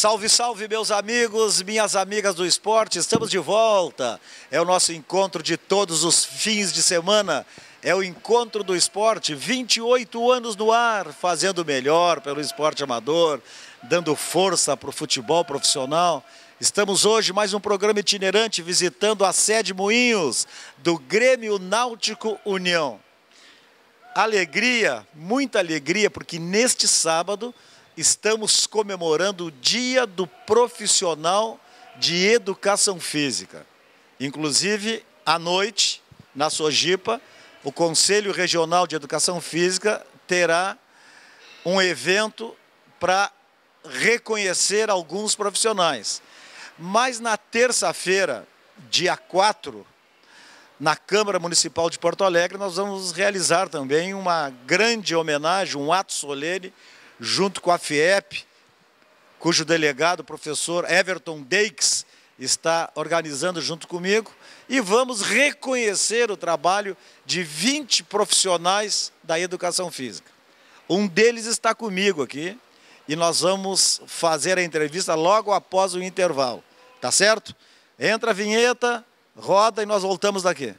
Salve, salve, meus amigos, minhas amigas do esporte, estamos de volta. É o nosso encontro de todos os fins de semana. É o Encontro do Esporte, 28 anos no ar, fazendo o melhor pelo esporte amador, dando força para o futebol profissional. Estamos hoje mais um programa itinerante visitando a sede Moinhos do Grêmio Náutico União. Alegria, muita alegria, porque neste sábado estamos comemorando o Dia do Profissional de Educação Física. Inclusive, à noite, na Sojipa, o Conselho Regional de Educação Física terá um evento para reconhecer alguns profissionais. Mas na terça-feira, dia 4, na Câmara Municipal de Porto Alegre, nós vamos realizar também uma grande homenagem, um ato solene, junto com a FIEP, cujo delegado, o professor Everton Deixs, está organizando junto comigo, e vamos reconhecer o trabalho de 20 profissionais da educação física. Um deles está comigo aqui, e nós vamos fazer a entrevista logo após o intervalo, tá certo? Entra a vinheta, roda e nós voltamos daqui.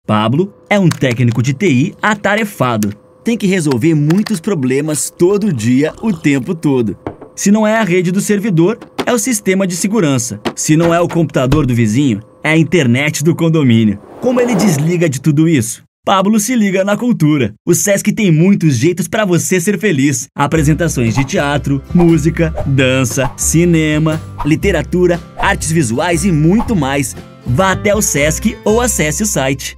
Pablo é um técnico de TI atarefado. Tem que resolver muitos problemas todo dia, o tempo todo. Se não é a rede do servidor, é o sistema de segurança. Se não é o computador do vizinho, é a internet do condomínio. Como ele desliga de tudo isso? Pablo se liga na cultura. O Sesc tem muitos jeitos para você ser feliz. Apresentações de teatro, música, dança, cinema, literatura, artes visuais e muito mais. Vá até o Sesc ou acesse o site.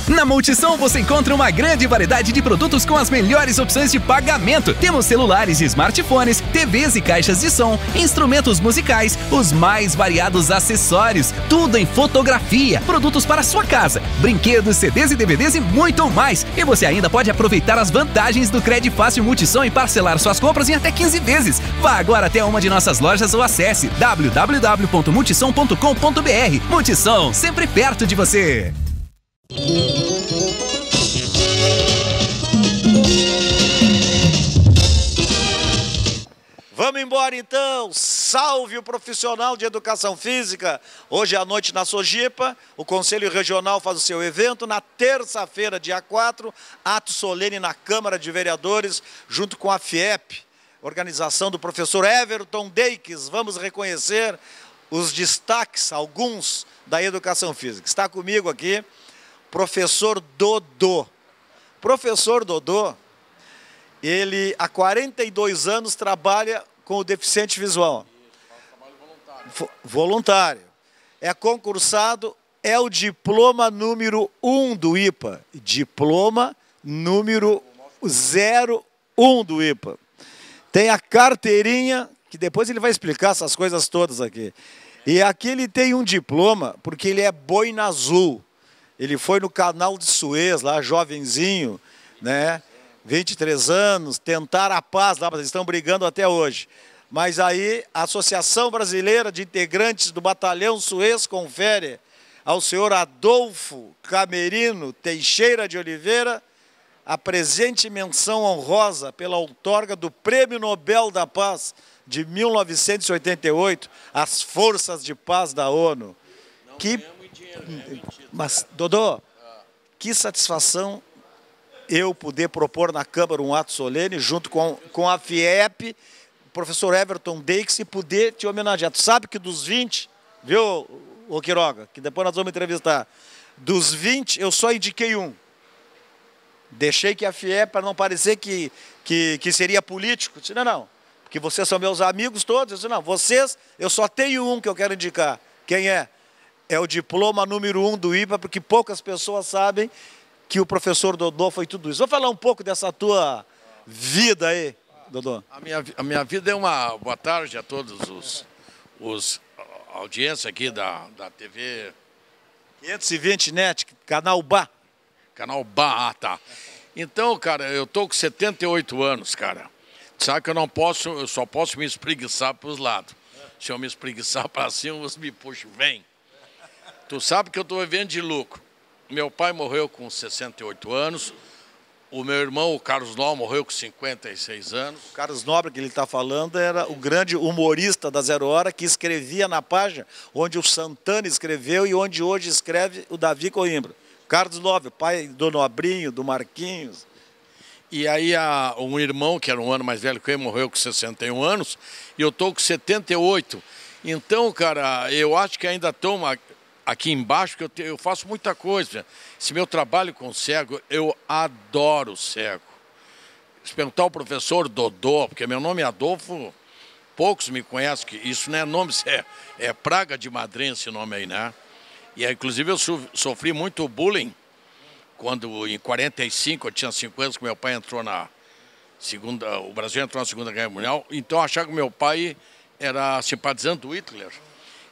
Na Multissom você encontra uma grande variedade de produtos com as melhores opções de pagamento. Temos celulares e smartphones, TVs e caixas de som, instrumentos musicais, os mais variados acessórios, tudo em fotografia, produtos para sua casa, brinquedos, CDs e DVDs e muito mais. E você ainda pode aproveitar as vantagens do Crédito Fácil Multissom e parcelar suas compras em até 15 vezes. Vá agora até uma de nossas lojas ou acesse www.multissom.com.br. Multissom, sempre perto de você. Vamos embora então, salve o profissional de educação física. Hoje à noite na Sojipa, o Conselho Regional faz o seu evento. Na terça-feira, dia 4, ato solene na Câmara de Vereadores, junto com a FIEP, organização do professor Everton Deixs. Vamos reconhecer os destaques, alguns, da educação física. Está comigo aqui professor Dodô. Professor Dodô, ele há 42 anos trabalha com o deficiente visual. Voluntário. É concursado, é o diploma número 1 do IPA. Diploma número 01 do IPA. Tem a carteirinha, que depois ele vai explicar essas coisas todas aqui. E aqui ele tem um diploma, porque ele é boina azul. Ele foi no canal de Suez, lá, jovenzinho, né? 23 anos, tentar a paz lá, mas eles estão brigando até hoje. Mas aí a Associação Brasileira de Integrantes do Batalhão Suez confere ao senhor Adolfo Camerino Teixeira de Oliveira a presente menção honrosa pela outorga do Prêmio Nobel da Paz de 1988, às Forças de Paz da ONU. Mas, Dodô, que satisfação eu poder propor na Câmara um ato solene junto com a FIEP, o professor Everton Deixs, e poder te homenagear. Tu sabe que dos 20, viu, ô Quiroga, que depois nós vamos entrevistar, dos 20 eu só indiquei um. Deixei que a FIEP, para não parecer que seria político, disse, não, porque vocês são meus amigos todos. Eu disse, não, vocês, eu só tenho um que eu quero indicar. Quem é? É o diploma número 1 do IPA, porque poucas pessoas sabem que o professor Dodô foi tudo isso. Vou falar um pouco dessa tua vida aí, Dodô. A minha vida é uma boa tarde a todos os audiência aqui da TV 520 Net, Canal Bá. Canal Bá, tá. Então, cara, eu tô com 78 anos, cara. Sabe que eu só posso me espreguiçar para os lados. Se eu me espreguiçar para cima, você me puxa, vem. Tu sabe que eu estou vivendo de lucro. Meu pai morreu com 68 anos. O meu irmão, o Carlos Nobre, morreu com 56 anos. O Carlos Nobre, que ele está falando, era o grande humorista da Zero Hora, que escrevia na página onde o Santana escreveu e onde hoje escreve o Davi Coimbra. Carlos Nobre, pai do Nobrinho, do Marquinhos. E aí um irmão, que era um ano mais velho que eu, morreu com 61 anos, e eu estou com 78. Então, cara, eu acho que ainda estou aqui embaixo, que eu faço muita coisa. Esse meu trabalho com cego, eu adoro cego. Se perguntar ao professor Dodô, porque meu nome é Adolfo, poucos me conhecem, que isso não é nome, é praga de madrinha esse nome aí, né? E aí, inclusive, eu sofri muito bullying quando, em 45, eu tinha 5 anos, que meu pai entrou o Brasil entrou na Segunda Guerra Mundial, então eu achava que meu pai era simpatizante do Hitler.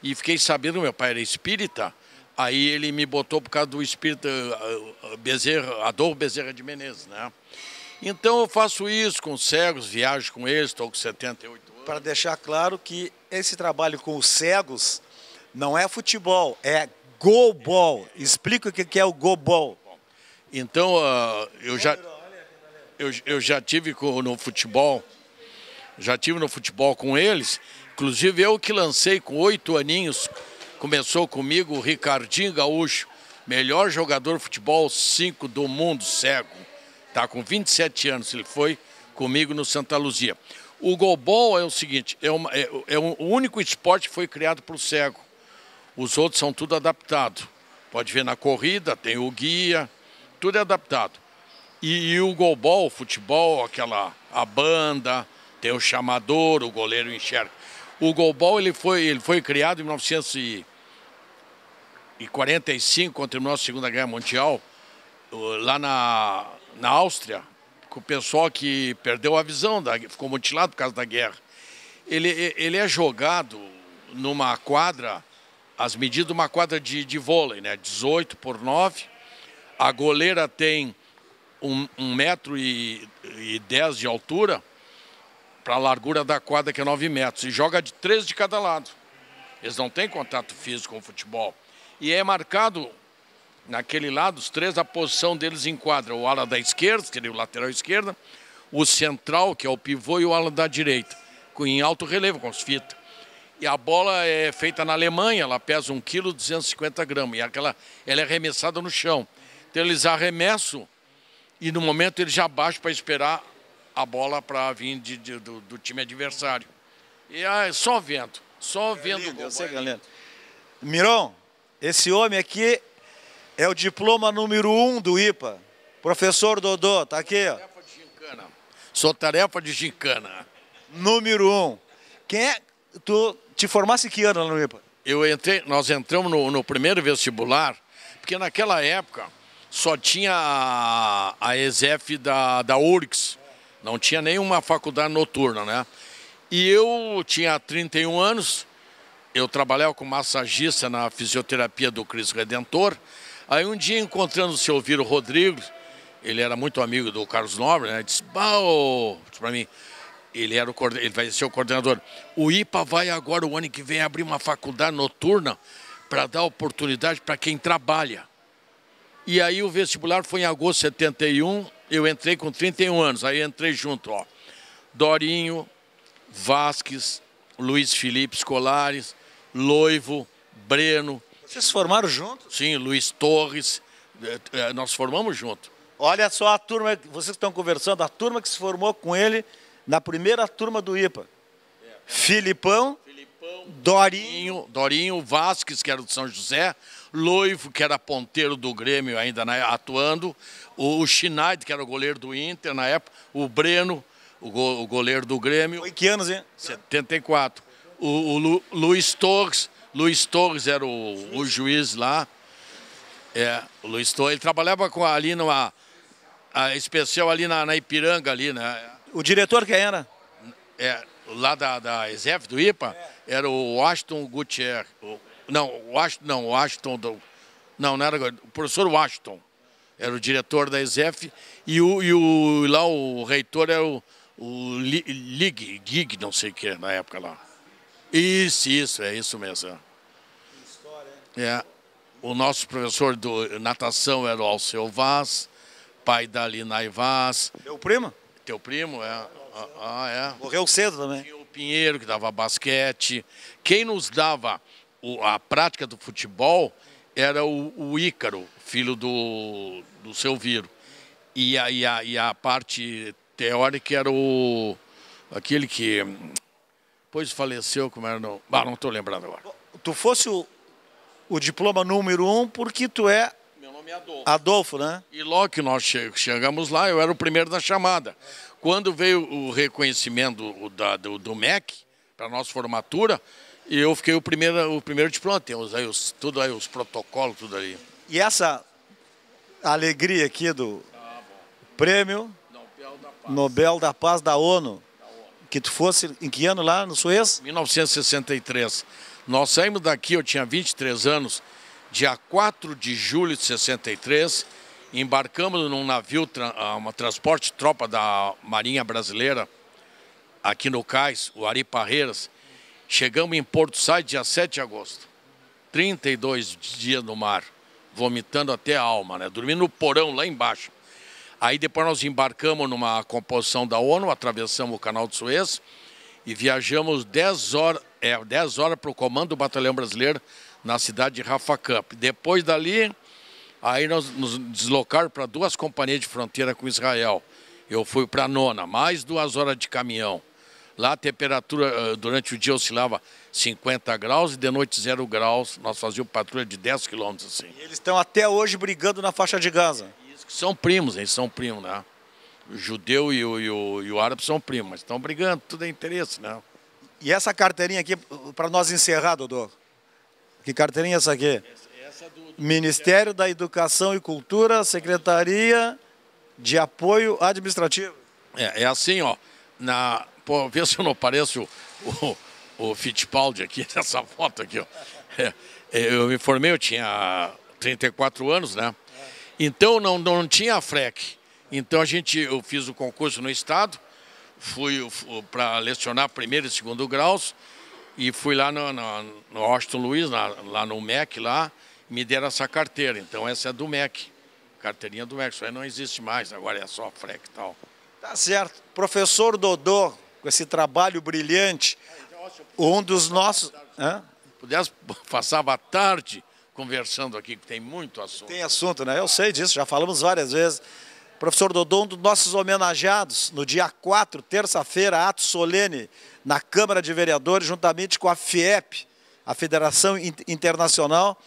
E fiquei sabendo que meu pai era espírita, aí ele me botou por causa do espírita Adolfo Bezerra de Menezes, né? Então eu faço isso com cegos, viajo com eles, estou com 78 anos. Para deixar claro que esse trabalho com os cegos não é futebol, é go-ball. Explica o que é o go-ball. Então, eu já tive no futebol, com eles, inclusive eu que lancei com 8 aninhos, começou comigo o Ricardinho Gaúcho, melhor jogador de futebol 5 do mundo, cego. Tá com 27 anos, ele foi comigo no Santa Luzia. O go-ball é o seguinte, o único esporte que foi criado para o cego. Os outros são tudo adaptados. Pode ver na corrida, tem o guia, tudo é adaptado. E o go-ball, o futebol, a banda, tem o chamador, o goleiro enxerga. O go-ball ele foi criado em 1945, quando terminou a Segunda Guerra Mundial, lá na Áustria, com o pessoal que perdeu a visão, ficou mutilado por causa da guerra. Ele é jogado numa quadra, as medidas de uma quadra de vôlei, né? 18 por 9. A goleira tem 1,10 m de altura para a largura da quadra, que é 9 metros. E joga de 3 de cada lado. Eles não têm contato físico com o futebol. E é marcado, naquele lado, os 3, a posição deles em quadra. O ala da esquerda, que seria o lateral esquerda, o central, que é o pivô, e o ala da direita, em alto relevo, com as fitas. E a bola é feita na Alemanha, ela pesa 1,250 kg. E ela é arremessada no chão. Então eles arremessam e no momento eles já baixam para esperar a bola para vir do time adversário. E só vendo Eu sei, galera. Miron, esse homem aqui é o diploma número 1 do IPA. Professor Dodô, tá aqui, ó. Tarefa de gincana. Sou tarefa de gincana. Número 1. Quem é? Tu te formasse que ano no IPA? Nós entramos no primeiro vestibular, porque naquela época só tinha a ESEF da URGS, não tinha nenhuma faculdade noturna, né? E eu tinha 31 anos, eu trabalhava como massagista na fisioterapia do Cristo Redentor. Aí um dia, encontrando o seu Viro Rodrigues, ele era muito amigo do Carlos Nobre, né? Disse para mim, ele vai ser o coordenador. O IPA vai agora, o ano que vem, abrir uma faculdade noturna para dar oportunidade para quem trabalha. E aí o vestibular foi em agosto de 71, eu entrei com 31 anos, aí entrei junto, ó. Dorinho, Vasques, Luiz Felipe Scolares, Loivo, Breno. Vocês se formaram juntos? Sim, Luiz Torres, nós formamos junto. Olha só a turma, vocês que estão conversando, a turma que se formou com ele na primeira turma do IPA. Filipão, Dorinho, Vasques, que era do São José, Loivo, que era ponteiro do Grêmio ainda atuando, o Schneider, que era o goleiro do Inter na época, o Breno, o goleiro do Grêmio. Foi que anos, hein? 74. O Luiz Torres era o juiz lá. O Luiz Tom, ele trabalhava ali numa especial ali na Ipiranga ali, né? O diretor quem era? Lá da ESEF, do IPA, era o Washington Gutierrez. Não era o professor Washington. Era o diretor da ESEF e lá o reitor era o Gig, não sei o que, na época lá. Isso, é isso mesmo. O nosso professor de natação era o Alceu Vaz, pai da Linai Vaz. Meu primo? Teu primo, Morreu cedo também. Tinha o Pinheiro, que dava basquete. Quem nos dava a prática do futebol era o Ícaro, filho do seu Viro. E a parte teórica era aquele que depois faleceu, como era? Não estou lembrando agora. Tu fosse o diploma número 1 porque tu é... Meu nome é Adolfo. Adolfo, né? E logo que nós chegamos lá, eu era o primeiro da chamada. Quando veio o reconhecimento do MEC, para a nossa formatura, eu fiquei o primeiro diploma. Temos aí os protocolos, tudo ali. E essa alegria aqui do prêmio Nobel da Paz da ONU, que tu fosse em que ano lá no Suez? 1963. Nós saímos daqui, eu tinha 23 anos, dia 4 de julho de 63, embarcamos num navio, transporte tropa da Marinha Brasileira, aqui no cais, o Ari Parreiras. Chegamos em Porto Saída dia 7 de agosto. 32 dias no mar, vomitando até a alma, né? Dormindo no porão lá embaixo. Aí depois nós embarcamos numa composição da ONU, atravessamos o canal de Suez e viajamos 10 horas para o comando do Batalhão Brasileiro na cidade de Rafa Camp. Depois dali, aí nós nos deslocaram para 2 companhias de fronteira com Israel. Eu fui para a 9ª, mais 2 horas de caminhão. Lá a temperatura durante o dia oscilava 50 graus e de noite 0 graus. Nós fazíamos patrulha de 10 quilômetros assim. E eles estão até hoje brigando na faixa de Gaza. São primos, eles são primos, né? O judeu e o árabe são primos, mas estão brigando, tudo é interesse, né? E essa carteirinha aqui, para nós encerrar, Dodô. Que carteirinha é essa aqui? Essa Ministério da Educação e Cultura, Secretaria de Apoio Administrativo. É assim, ó. Pô, vê se eu não pareço o Fittipaldi aqui, nessa foto aqui, ó. Eu me formei, eu tinha 34 anos, né? Então não tinha a FREC. Então eu fiz o concurso no estado, fui para lecionar 1º e 2º graus e fui lá no Washington Luiz, lá no MEC, lá, e me deram essa carteira. Então essa é do MEC, carteirinha do MEC. Isso aí não existe mais, agora é só a FREC e tal. Tá certo. Professor Dodô, com esse trabalho brilhante, um dos nossos... Pudesse, passava a tarde conversando aqui, que tem muito assunto. Tem assunto, né? Eu sei disso, já falamos várias vezes. Professor Dodô, um dos nossos homenageados, no dia 4, terça-feira, ato solene na Câmara de Vereadores, juntamente com a FIEP, a Federação Internacional,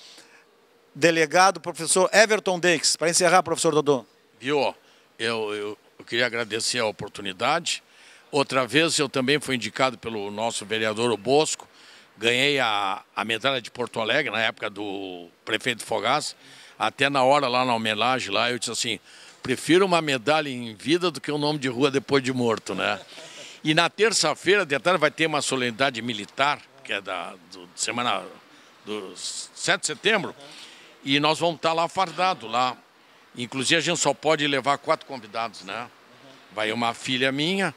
delegado professor Everton Denks. Para encerrar, professor Dodô. Viu? Eu queria agradecer a oportunidade. Outra vez eu também fui indicado pelo nosso vereador o Bosco. Ganhei a medalha de Porto Alegre, na época do prefeito Fogaça. Até na hora lá na homenagem, lá eu disse assim, prefiro uma medalha em vida do que um nome de rua depois de morto, né? E na terça-feira, de tarde, vai ter uma solenidade militar, que é semana do 7 de setembro, e nós vamos estar lá fardados, lá. Inclusive a gente só pode levar 4 convidados, né? Vai uma filha minha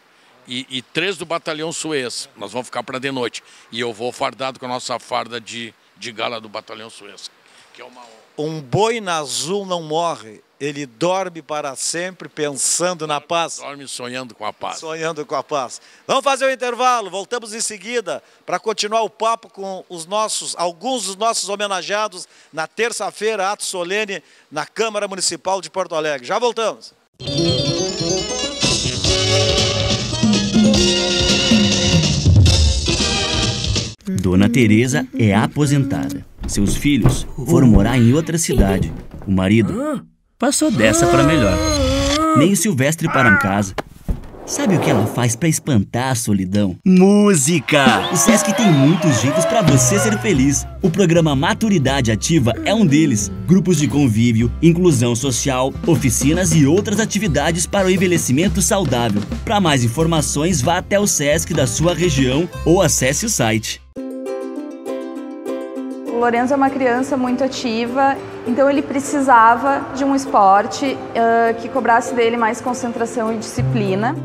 e 3 do Batalhão Suez. Nós vamos ficar para de noite. E eu vou fardado com a nossa farda de gala do Batalhão Suez. Que é uma honra. Um boi na azul não morre. Ele dorme para sempre pensando na paz. Dorme sonhando com a paz. Sonhando com a paz. Vamos fazer o intervalo. Voltamos em seguida para continuar o papo com alguns dos nossos homenageados na terça-feira, ato solene na Câmara Municipal de Porto Alegre. Já voltamos. Dona Teresa é aposentada. Seus filhos foram morar em outra cidade. O marido passou dessa para melhor. Nem o Silvestre para em casa. Sabe o que ela faz para espantar a solidão? Música! O Sesc tem muitos jeitos para você ser feliz. O programa Maturidade Ativa é um deles. Grupos de convívio, inclusão social, oficinas e outras atividades para o envelhecimento saudável. Para mais informações, vá até o Sesc da sua região ou acesse o site. O Lorenzo é uma criança muito ativa, então ele precisava de um esporte que cobrasse dele mais concentração e disciplina.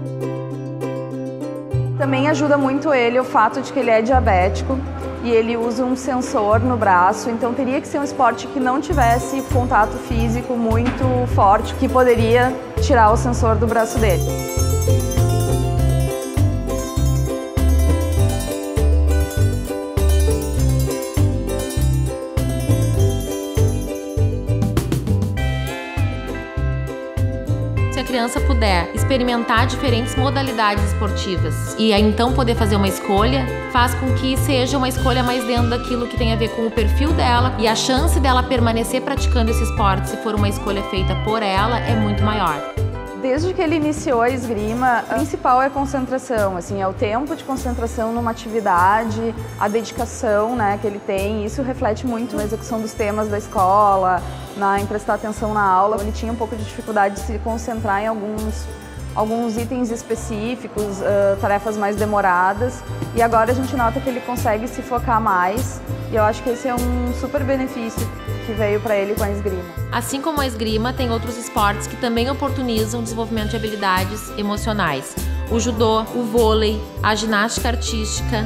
Também ajuda muito ele o fato de que ele é diabético e ele usa um sensor no braço, então teria que ser um esporte que não tivesse contato físico muito forte, que poderia tirar o sensor do braço dele. Se a criança puder experimentar diferentes modalidades esportivas e aí então poder fazer uma escolha, faz com que seja uma escolha mais dentro daquilo que tem a ver com o perfil dela, e a chance dela permanecer praticando esse esporte, se for uma escolha feita por ela, é muito maior. Desde que ele iniciou a esgrima, a principal é a concentração, assim, é o tempo de concentração numa atividade, a dedicação, né, que ele tem. Isso reflete muito na execução dos temas da escola, em prestar atenção na aula. Ele tinha um pouco de dificuldade de se concentrar em alguns itens específicos, tarefas mais demoradas, e agora a gente nota que ele consegue se focar mais, e eu acho que esse é um super benefício que veio para ele com a esgrima. Assim como a esgrima, tem outros esportes que também oportunizam o desenvolvimento de habilidades emocionais. O judô, o vôlei, a ginástica artística.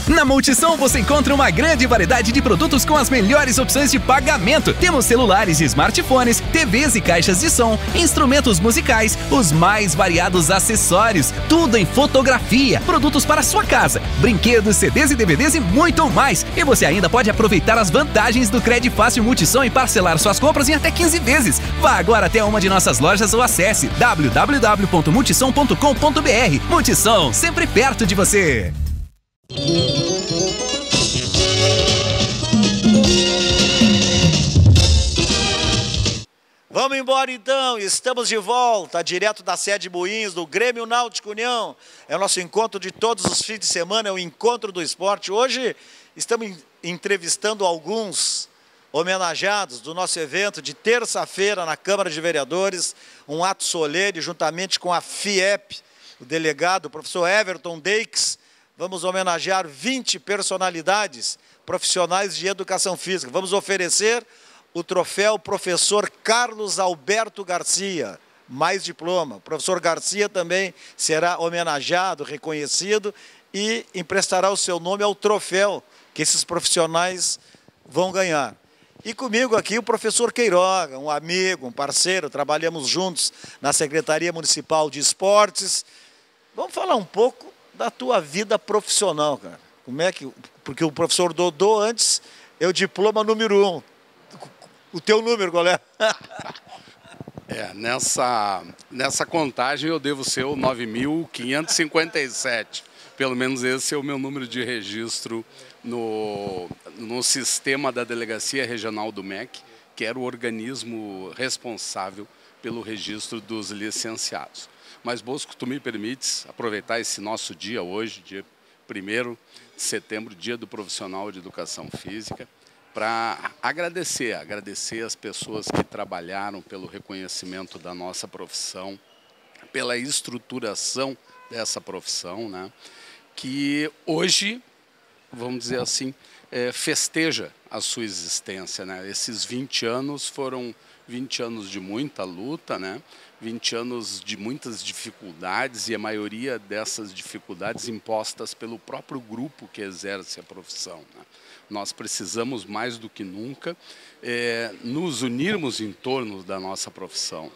Na Multissom você encontra uma grande variedade de produtos com as melhores opções de pagamento. Temos celulares e smartphones, TVs e caixas de som, instrumentos musicais, os mais variados acessórios, tudo em fotografia, produtos para sua casa, brinquedos, CDs e DVDs e muito mais. E você ainda pode aproveitar as vantagens do Crédito Fácil Multissom e parcelar suas compras em até 15 vezes. Vá agora até uma de nossas lojas ou acesse www.multissom.com.br. Multissom, sempre perto de você. Vamos embora então, estamos de volta, direto da sede Moinhos, do Grêmio Náutico União. É o nosso encontro de todos os fins de semana, é o encontro do esporte. Hoje estamos entrevistando alguns homenageados do nosso evento de terça-feira na Câmara de Vereadores, um ato solene juntamente com a FIEP, o delegado, o professor Everton Deixes. Vamos homenagear 20 personalidades profissionais de educação física. Vamos oferecer o troféu professor Carlos Alberto Garcia, mais diploma. O professor Garcia também será homenageado, reconhecido e emprestará o seu nome ao troféu que esses profissionais vão ganhar. E comigo aqui o professor Queiroga, um amigo, um parceiro, trabalhamos juntos na Secretaria Municipal de Esportes. Vamos falar um pouco da tua vida profissional, cara. Como é que... Porque o professor Dodô antes é o diploma número 1. O teu número, qual é? Nessa contagem eu devo ser o 9.557. Pelo menos esse é o meu número de registro no sistema da Delegacia Regional do MEC, que era o organismo responsável pelo registro dos licenciados. Mas, Bosco, tu me permites aproveitar esse nosso dia hoje, dia 1º de setembro, dia do profissional de educação física, para agradecer as pessoas que trabalharam pelo reconhecimento da nossa profissão, pela estruturação dessa profissão, né? Que hoje, vamos dizer assim, festeja a sua existência, né? Esses 20 anos foram 20 anos de muita luta, né? 20 anos de muitas dificuldades e a maioria dessas dificuldades impostas pelo próprio grupo que exerce a profissão, né? Nós precisamos mais do que nunca nos unirmos em torno da nossa profissão.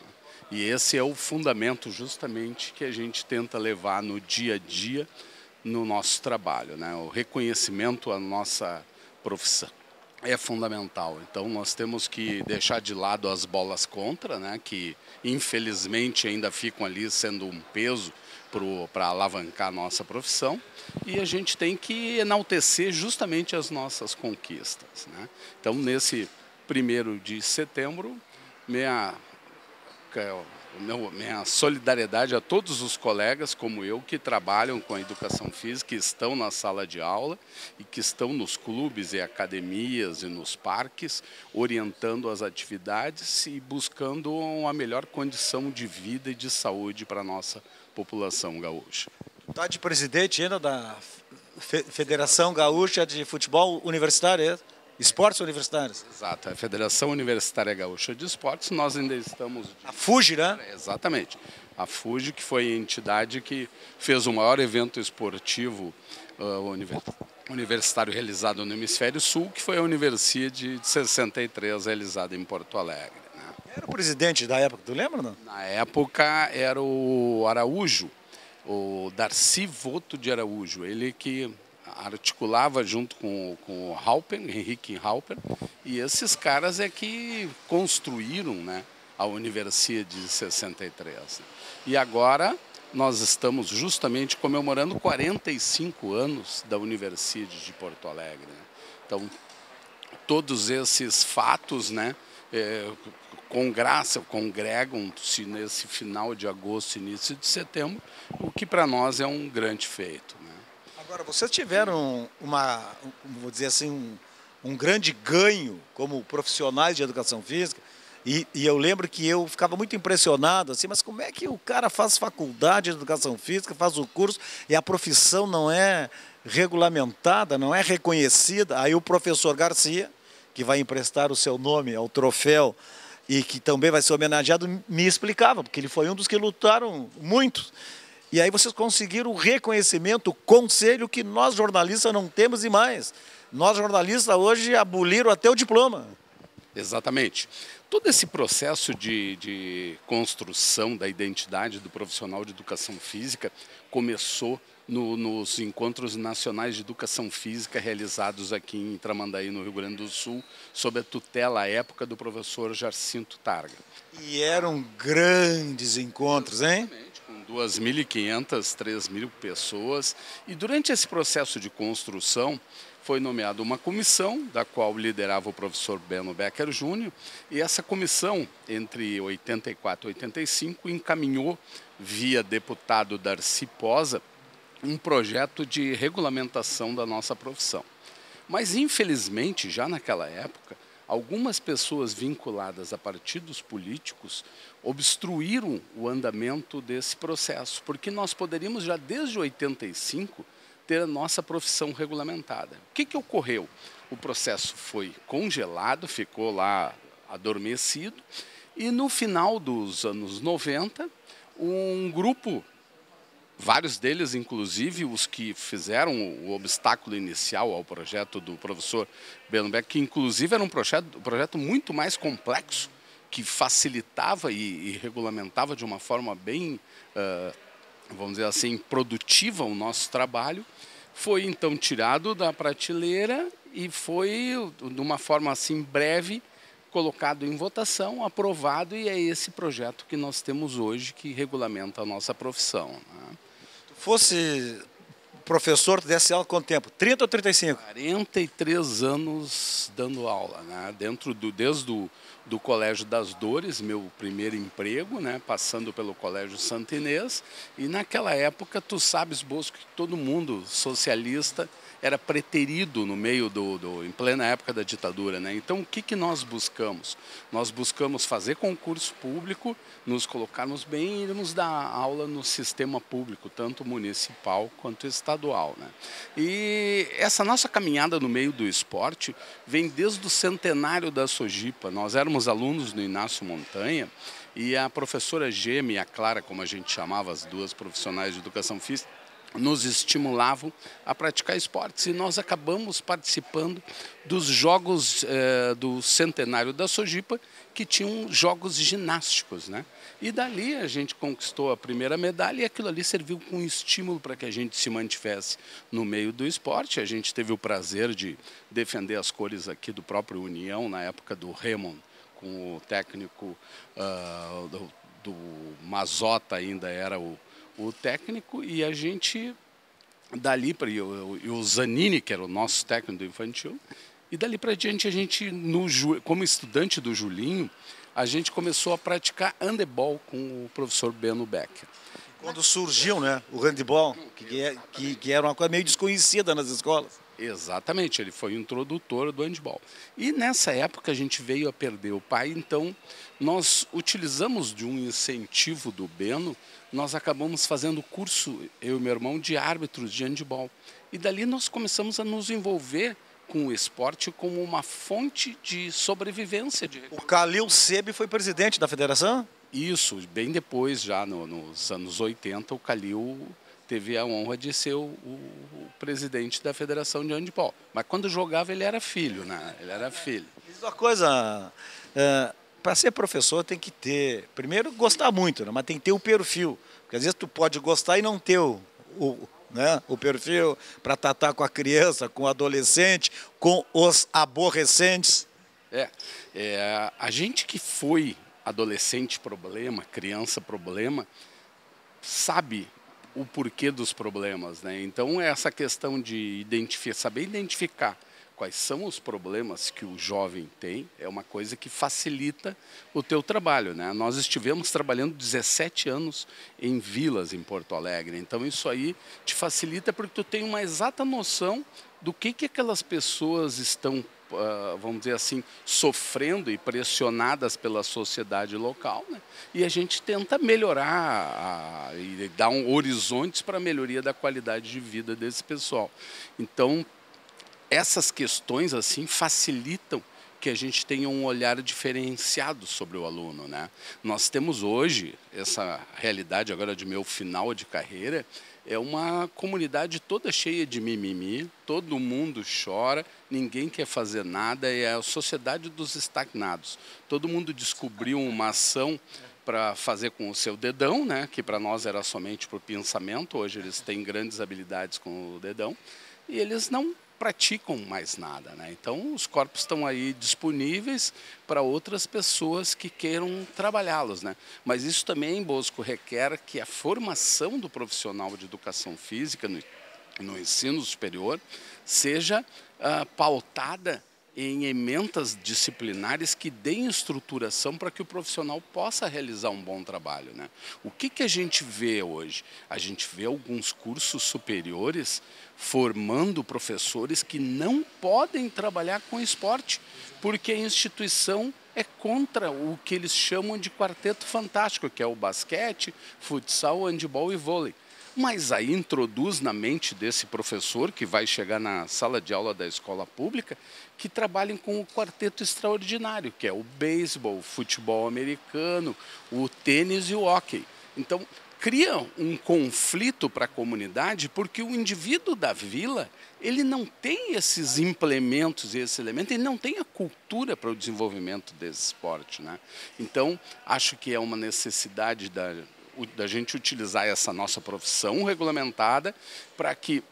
E esse é o fundamento justamente que a gente tenta levar no dia a dia no nosso trabalho, né? O reconhecimento à nossa profissão é fundamental. Então nós temos que deixar de lado as bolas contra, né? Que infelizmente ainda ficam ali sendo um peso para alavancar a nossa profissão, e a gente tem que enaltecer justamente as nossas conquistas, né? Então nesse 1º de setembro, minha solidariedade a todos os colegas como eu que trabalham com a educação física, que estão na sala de aula e que estão nos clubes e academias e nos parques, orientando as atividades e buscando uma melhor condição de vida e de saúde para a nossa população gaúcha. Está de presidente ainda da Federação Gaúcha de Futebol Universitário, Esportes Universitários. Exato, a Federação Universitária Gaúcha de Esportes, nós ainda estamos... A FUGE, né? Exatamente. A FUGE, que foi a entidade que fez o maior evento esportivo universitário realizado no Hemisfério Sul, que foi a Universiade de 63, realizada em Porto Alegre, né? Era o presidente da época, tu lembra, não? Na época era o Araújo, o Darcy Voto de Araújo, ele que articulava junto com o Halper, Henrique Halper, e esses caras é que construíram, né, a Universiade de 63. E agora nós estamos justamente comemorando 45 anos da Universiade de Porto Alegre, né? Então, todos esses fatos, né, congregam-se nesse final de agosto, início de setembro, o que para nós é um grande feito, né? Agora, vocês tiveram vou dizer assim, um grande ganho como profissionais de educação física, e eu lembro que eu ficava muito impressionado, assim, mas como é que o cara faz faculdade de educação física, faz o curso, e a profissão não é regulamentada, não é reconhecida? Aí o professor Garcia, que vai emprestar o seu nome ao troféu e que também vai ser homenageado, me explicava, porque ele foi um dos que lutaram muito. E aí vocês conseguiram o reconhecimento, o conselho que nós jornalistas não temos e mais. Nós jornalistas hoje aboliram até o diploma. Exatamente. Todo esse processo de construção da identidade do profissional de educação física começou nos encontros nacionais de educação física realizados aqui em Tramandaí, no Rio Grande do Sul, sob a tutela à época do professor Jacinto Targa. E eram grandes encontros, hein? 2.500, 3.000 pessoas, e durante esse processo de construção foi nomeada uma comissão, da qual liderava o professor Beno Becker Júnior, e essa comissão, entre 84 e 85, encaminhou, via deputado Darcy Posa, um projeto de regulamentação da nossa profissão. Mas, infelizmente, já naquela época, algumas pessoas vinculadas a partidos políticos obstruíram o andamento desse processo, porque nós poderíamos já desde 85 ter a nossa profissão regulamentada. O que ocorreu? O processo foi congelado, ficou lá adormecido, e no final dos anos 90, um grupo, vários deles, inclusive os que fizeram o obstáculo inicial ao projeto do professor Beno Becker, que inclusive era um projeto muito mais complexo, que facilitava e regulamentava de uma forma bem, vamos dizer assim, produtiva o nosso trabalho, foi então tirado da prateleira e foi, de uma forma assim breve, colocado em votação, aprovado, e é esse projeto que nós temos hoje que regulamenta a nossa profissão, né? Fosse professor, tu desse aula quanto tempo? 30 ou 35? 43 anos dando aula, né? Desde do Colégio das Dores, meu primeiro emprego, né? Passando pelo Colégio Santa Inês, e naquela época, tu sabes, Bosco, que todo mundo socialista era preterido no meio em plena época da ditadura, né? Então, o que nós buscamos? Nós buscamos fazer concurso público, nos colocarmos bem e irmos dar aula no sistema público, tanto municipal quanto estadual, né? E essa nossa caminhada no meio do esporte vem desde o centenário da Sojipa. Nós éramos alunos no Inácio Montanha e a professora Gêmea e a Clara, como a gente chamava, as duas profissionais de educação física, nos estimulavam a praticar esportes e nós acabamos participando dos jogos do centenário da Sojipa, que tinham jogos ginásticos, né? E dali a gente conquistou a primeira medalha e aquilo ali serviu como estímulo para que a gente se mantivesse no meio do esporte. A gente teve o prazer de defender as cores aqui do próprio União, na época do Raymond, com o técnico do Mazota ainda era o técnico, e a gente dali para e o Zanini, que era o nosso técnico do infantil, e dali para diante a gente, como estudante do Julinho, a gente começou a praticar handebol com o professor Beno Becker. Quando surgiu, né, o handebol, que era uma coisa meio desconhecida nas escolas. Exatamente, ele foi o introdutor do handebol. E nessa época a gente veio a perder o pai, então nós utilizamos de um incentivo do Beno, nós acabamos fazendo curso, eu e meu irmão, de árbitros de handebol. E dali nós começamos a nos envolver com o esporte como uma fonte de sobrevivência. O Calil Sebe foi presidente da federação? Isso, bem depois, já nos anos 80, o Calil teve a honra de ser o presidente da Federação de Handebol. Mas quando jogava ele era filho, né? Ele era filho. Diz uma coisa, para ser professor tem que ter, primeiro gostar muito, né? Mas tem que ter o perfil. Porque às vezes tu pode gostar e não ter o perfil para tratar com a criança, com o adolescente, com os aborrecentes. A gente que foi adolescente problema, criança problema, sabe o porquê dos problemas, né? Então essa questão de saber identificar quais são os problemas que o jovem tem é uma coisa que facilita o teu trabalho, né? Nós estivemos trabalhando 17 anos em vilas em Porto Alegre, então isso aí te facilita porque tu tem uma exata noção do que aquelas pessoas estão, vamos dizer assim, sofrendo e pressionadas pela sociedade local, né? E a gente tenta melhorar e dar horizontes para a melhoria da qualidade de vida desse pessoal. Então, essas questões assim facilitam que a gente tenha um olhar diferenciado sobre o aluno, né? Nós temos hoje essa realidade agora de meu final de carreira, é uma comunidade toda cheia de mimimi, todo mundo chora, ninguém quer fazer nada, é a sociedade dos estagnados. Todo mundo descobriu uma ação para fazer com o seu dedão, né? Que para nós era somente para o pensamento, hoje eles têm grandes habilidades com o dedão, e eles não praticam mais nada, né? Então os corpos estão aí disponíveis para outras pessoas que queiram trabalhá-los, né? Mas isso também, Bosco, requer que a formação do profissional de educação física no ensino superior seja pautada em emendas disciplinares que deem estruturação para que o profissional possa realizar um bom trabalho, né? O que a gente vê hoje? A gente vê alguns cursos superiores formando professores que não podem trabalhar com esporte, porque a instituição é contra o que eles chamam de quarteto fantástico, que é o basquete, futsal, handebol e vôlei. Mas aí introduz na mente desse professor, que vai chegar na sala de aula da escola pública, que trabalhem com o quarteto extraordinário, que é o beisebol, o futebol americano, o tênis e o hóquei. Então, cria um conflito para a comunidade, porque o indivíduo da vila, ele não tem esses implementos e esses elementos, ele não tem a cultura para o desenvolvimento desse esporte, né? Então, acho que é uma necessidade da gente utilizar essa nossa profissão regulamentada para que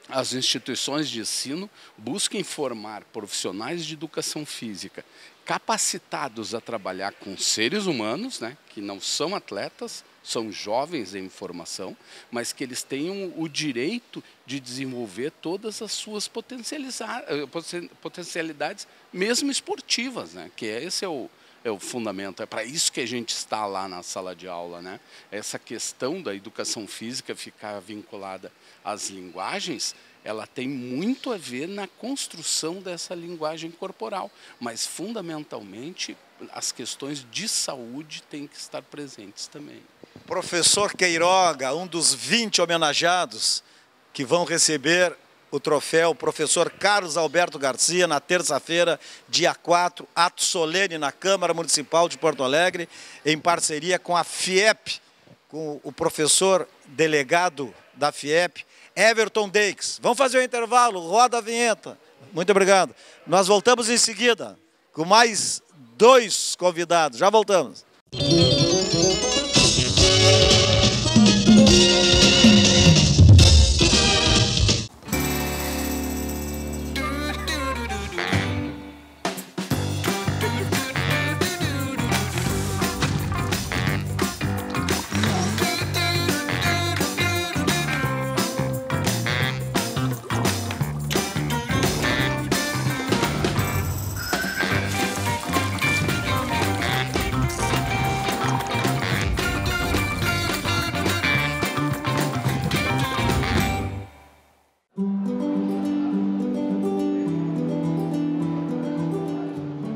as instituições de ensino busquem formar profissionais de educação física capacitados a trabalhar com seres humanos, né, que não são atletas, são jovens em formação, mas que eles tenham o direito de desenvolver todas as suas potencialidades, mesmo esportivas, né, que esse é é o fundamento, é para isso que a gente está lá na sala de aula, né? Essa questão da educação física ficar vinculada às linguagens, ela tem muito a ver na construção dessa linguagem corporal, mas fundamentalmente as questões de saúde têm que estar presentes também. Professor Queiroga, um dos 20 homenageados que vão receber o troféu Professor Carlos Alberto Garcia na terça-feira, dia 4, ato solene na Câmara Municipal de Porto Alegre, em parceria com a FIEP, com o professor delegado da FIEP, Everton Deixs. Vamos fazer o intervalo, roda a vinheta. Muito obrigado. Nós voltamos em seguida com mais 2 convidados. Já voltamos.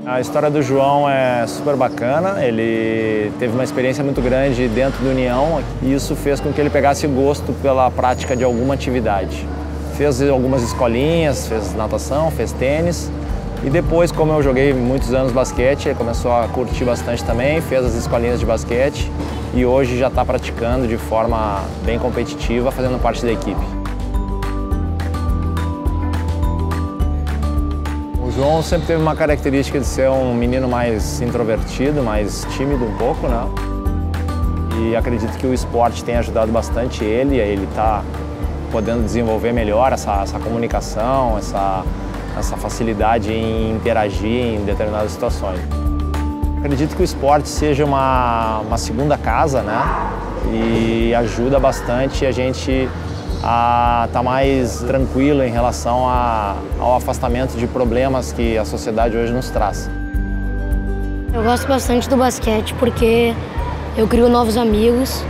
A história do João é super bacana, ele teve uma experiência muito grande dentro do União e isso fez com que ele pegasse gosto pela prática de alguma atividade. Fez algumas escolinhas, fez natação, fez tênis e depois, como eu joguei muitos anos basquete, ele começou a curtir bastante também, fez as escolinhas de basquete e hoje já está praticando de forma bem competitiva, fazendo parte da equipe. O João sempre teve uma característica de ser um menino mais introvertido, mais tímido um pouco, né? E acredito que o esporte tem ajudado bastante ele, ele está podendo desenvolver melhor essa comunicação, essa facilidade em interagir em determinadas situações. Acredito que o esporte seja uma segunda casa, né? E ajuda bastante a gente a estar mais tranquilo em relação ao afastamento de problemas que a sociedade hoje nos traz. Eu gosto bastante do basquete porque eu crio novos amigos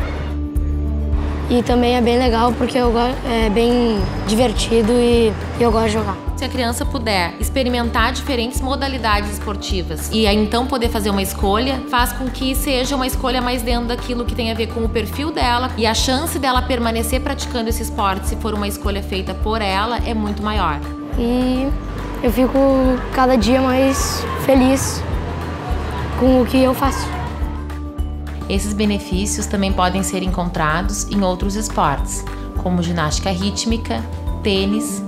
e também é bem legal porque é bem divertido e eu gosto de jogar. Se a criança puder experimentar diferentes modalidades esportivas e aí então poder fazer uma escolha, faz com que seja uma escolha mais dentro daquilo que tem a ver com o perfil dela e a chance dela permanecer praticando esse esporte, se for uma escolha feita por ela, é muito maior. E eu fico cada dia mais feliz com o que eu faço. Esses benefícios também podem ser encontrados em outros esportes, como ginástica rítmica, tênis,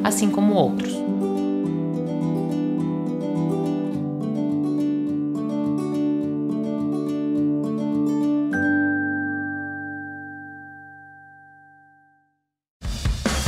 assim como outros.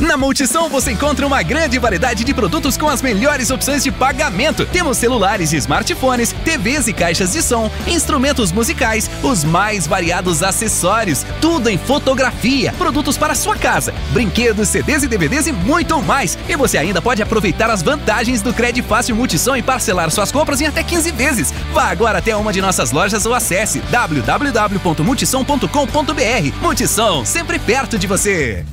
Na Multissom você encontra uma grande variedade de produtos com as melhores opções de pagamento. Temos celulares e smartphones, TVs e caixas de som, instrumentos musicais, os mais variados acessórios, tudo em fotografia, produtos para sua casa, brinquedos, CDs e DVDs e muito mais. E você ainda pode aproveitar as vantagens do Crédito Fácil Multissom e parcelar suas compras em até 15 vezes. Vá agora até uma de nossas lojas ou acesse www.multissom.com.br. Multissom, sempre perto de você.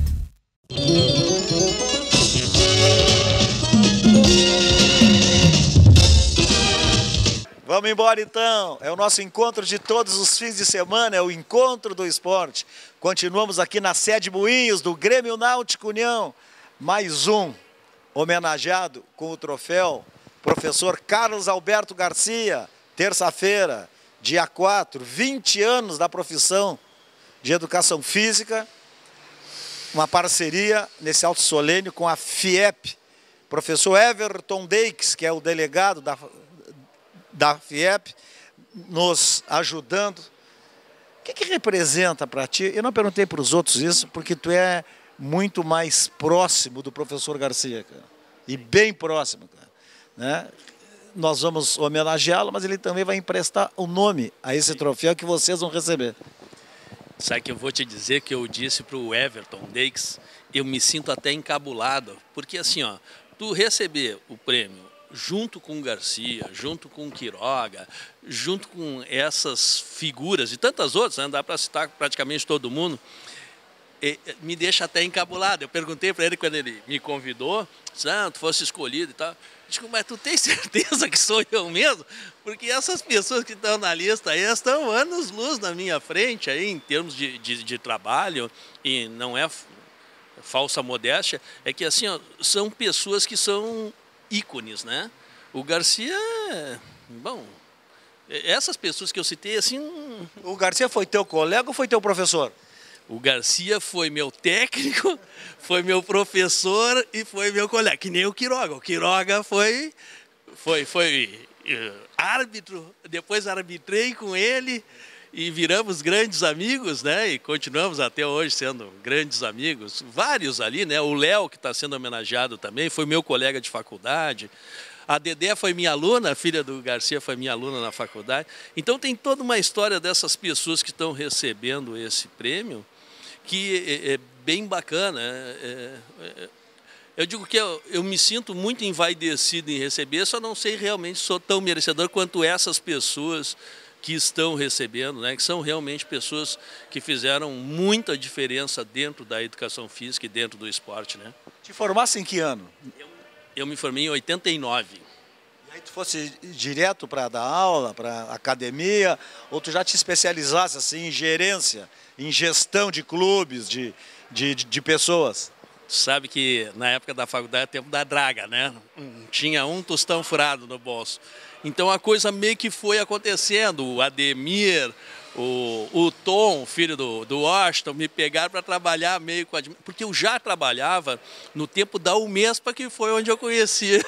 Vamos embora então, é o nosso encontro de todos os fins de semana, é o encontro do esporte. Continuamos aqui na sede Moinhos do Grêmio Náutico União, mais um homenageado com o troféu Professor Carlos Alberto Garcia, terça-feira, dia 4, 20 anos da profissão de Educação Física, uma parceria nesse auto solene com a FIEP, professor Everton Deixs, que é o delegado da FIEP, nos ajudando. O que representa para ti? Eu não perguntei para os outros isso, porque tu é muito mais próximo do professor Garcia, cara, e bem próximo, cara, né? Nós vamos homenageá-lo, mas ele também vai emprestar o nome a esse troféu que vocês vão receber. Sabe que eu vou te dizer que eu disse para o Everton Deixs, eu me sinto até encabulado, porque assim, ó, tu receber o prêmio junto com o Garcia, junto com o Quiroga, junto com essas figuras e tantas outras, né? Dá para citar praticamente todo mundo, me deixa até encabulado. Eu perguntei para ele quando ele me convidou, se tu fosse escolhido e tal, digo, mas tu tem certeza que sou eu mesmo? Porque essas pessoas que estão na lista aí estão anos-luz na minha frente aí, em termos de trabalho, e não é falsa modéstia, é que assim, ó, são pessoas que são ícones, né? O Garcia, bom, essas pessoas que eu citei, assim... O Garcia foi teu colega ou foi teu professor? O Garcia foi meu técnico, foi meu professor e foi meu colega, que nem o Quiroga. O Quiroga foi árbitro, depois arbitrei com ele e viramos grandes amigos, né? E continuamos até hoje sendo grandes amigos. Vários ali, né? O Léo, que está sendo homenageado também, foi meu colega de faculdade. A Dedé foi minha aluna, a filha do Garcia foi minha aluna na faculdade. Então tem toda uma história dessas pessoas que estão recebendo esse prêmio, que é bem bacana. Eu digo que eu me sinto muito envaidecido em receber, só não sei realmente se sou tão merecedor quanto essas pessoas que estão recebendo, né? Que são realmente pessoas que fizeram muita diferença dentro da educação física e dentro do esporte, né? Te formasse em que ano? Eu me formei em 89. E aí tu fosse direto para dar aula, para academia, ou tu já te especializasse assim, em gerência, em gestão de clubes, de pessoas? Sabe que na época da faculdade, tempo da draga, né? Tinha um tostão furado no bolso. Então a coisa meio que foi acontecendo. O Ademir, o Tom, filho do Washington, me pegaram para trabalhar meio com a... Porque eu já trabalhava no tempo da UMESPA, que foi onde eu conheci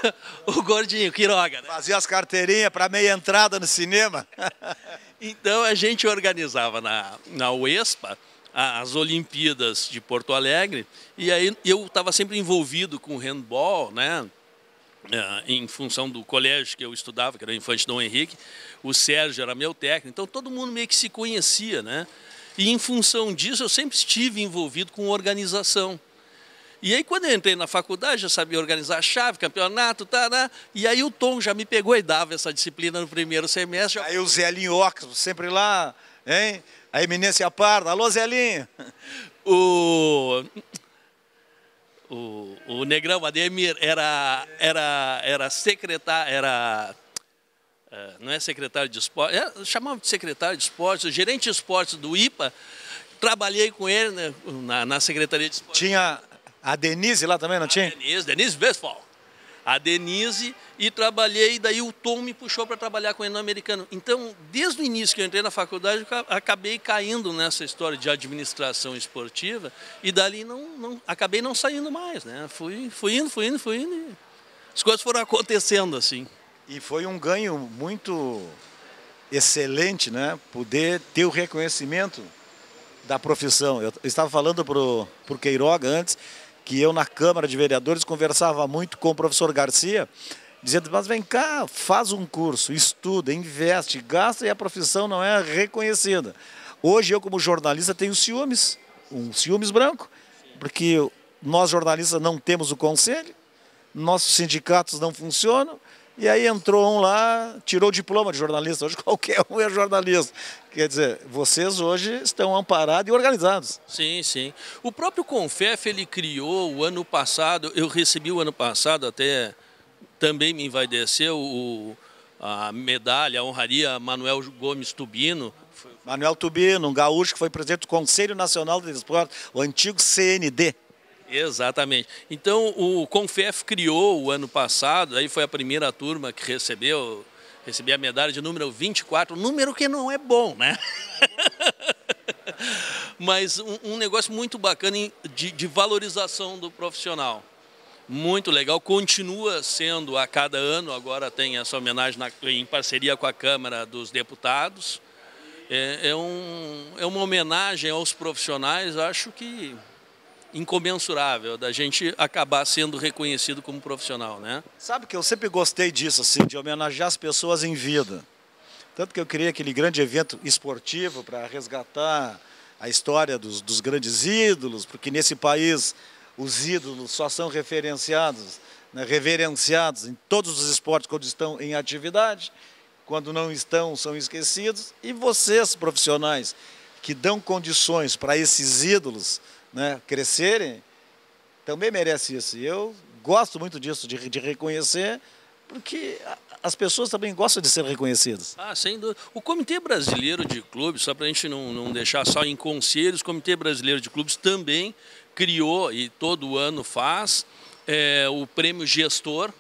o Gordinho, Quiroga, né? Fazia as carteirinhas para meia entrada no cinema. Então a gente organizava na UESPA as Olimpíadas de Porto Alegre, e aí eu estava sempre envolvido com o handball, né? Em função do colégio que eu estudava, que era o Infante Dom Henrique. O Sérgio era meu técnico, então todo mundo meio que se conhecia, né? E em função disso eu sempre estive envolvido com organização. E aí quando eu entrei na faculdade, já sabia organizar a chave, campeonato, né? E aí o Tom já me pegou e dava essa disciplina no primeiro semestre. Aí o Zelinho Ocas, sempre lá, hein? A Eminência Parda. Alô, Zelinho! O Negrão Ademir era secretário, não é secretário de esporte, chamava de secretário de esporte, gerente de esportes do IPA. Trabalhei com ele, né, na secretaria de esporte. Tinha a Denise lá também, não tinha? Denise Westphal. A Denise, e trabalhei, daí o Tom me puxou para trabalhar com ele no americano. Então, desde o início que eu entrei na faculdade, eu acabei caindo nessa história de administração esportiva, e dali acabei não saindo mais, né? Fui indo, e as coisas foram acontecendo assim. E foi um ganho muito excelente, né? Poder ter o reconhecimento da profissão. Eu estava falando para o Queiroga antes, que eu na Câmara de Vereadores conversava muito com o professor Garcia, dizendo, mas vem cá, faz um curso, estuda, investe, gasta e a profissão não é reconhecida. Hoje eu como jornalista tenho ciúmes, um ciúmes branco, porque nós jornalistas não temos o conselho, nossos sindicatos não funcionam, e aí entrou um lá, tirou o diploma de jornalista, hoje qualquer um é jornalista. Quer dizer, vocês hoje estão amparados e organizados. Sim, sim. O próprio Confef, ele criou o ano passado, eu recebi o ano passado, até também me envaideceu, a medalha, a honraria Manuel Gomes Tubino. Manuel Tubino, um gaúcho que foi presidente do Conselho Nacional de Esporte, o antigo CND. Exatamente. Então, o Confef criou o ano passado, aí foi a primeira turma que recebi a medalha de número 24, número que não é bom, né? Mas um negócio muito bacana de valorização do profissional. Muito legal, continua sendo a cada ano, agora tem essa homenagem em parceria com a Câmara dos Deputados. É uma homenagem aos profissionais, acho que incomensurável, da gente acabar sendo reconhecido como profissional, né? Sabe que eu sempre gostei disso, assim, de homenagear as pessoas em vida. Tanto que eu criei aquele grande evento esportivo para resgatar a história dos grandes ídolos, porque nesse país os ídolos só são referenciados né, reverenciados em todos os esportes quando estão em atividade, quando não estão, são esquecidos. E vocês, profissionais, que dão condições para esses ídolos, né, crescerem, também merecem isso. E eu gosto muito disso, de reconhecer, porque as pessoas também gostam de ser reconhecidas. Sem dúvida. O Comitê Brasileiro de Clubes, só para a gente não deixar só em conselhos, o Comitê Brasileiro de Clubes também criou, e todo ano faz, o prêmio gestor